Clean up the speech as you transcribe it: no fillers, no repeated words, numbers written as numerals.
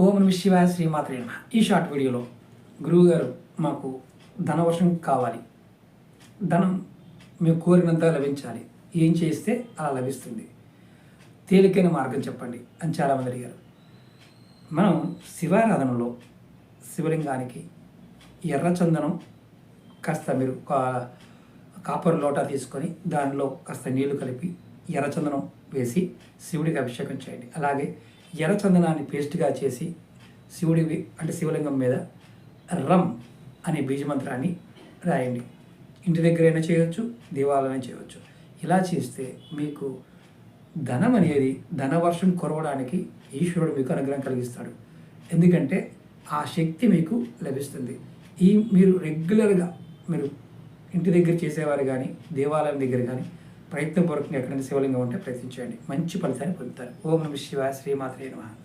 ఓం నమః శివాయ శ్రీమాత్రే నమః. ఈ షార్ట్ వీడియోలో గురువుగారు మాకు ధనవర్షం కావాలి, ధనం మేము కోరినంత లభించాలి, ఏం చేస్తే అలా లభిస్తుంది, తేలికైన మార్గం చెప్పండి అని చాలామంది అడిగారు. మనం శివారాధనలో శివలింగానికి ఎర్రచందనం కాస్త మీరు కాపర్ లోటా తీసుకొని దానిలో కాస్త నీళ్లు కలిపి ఎర్రచందనం వేసి శివుడికి అభిషేకం చేయండి. అలాగే ఎర్రచందనాన్ని పేస్ట్గా చేసి శివుడివి అంటే శివలింగం మీద రమ్ అనే బీజమంత్రాన్ని రాయండి. ఇంటి దగ్గరైనా చేయవచ్చు, దేవాలయం చేయవచ్చు. ఇలా చేస్తే మీకు ధనం అనేది ధనవర్షం కురవడానికి ఈశ్వరుడు మీకు అనుగ్రహం కలిగిస్తాడు. ఎందుకంటే ఆ శక్తి మీకు లభిస్తుంది. మీరు రెగ్యులర్గా మీరు ఇంటి దగ్గర చేసేవారు కానీ దేవాలయం దగ్గర కానీ ప్రయత్నపూర్వకంగా ఎక్కడైనా శివలింగం ఉంటే ప్రయత్నించండి, మంచి ఫలితాన్ని పొందుతారు. ఓం నమః శివాయ శ్రీమాత్రే నమః.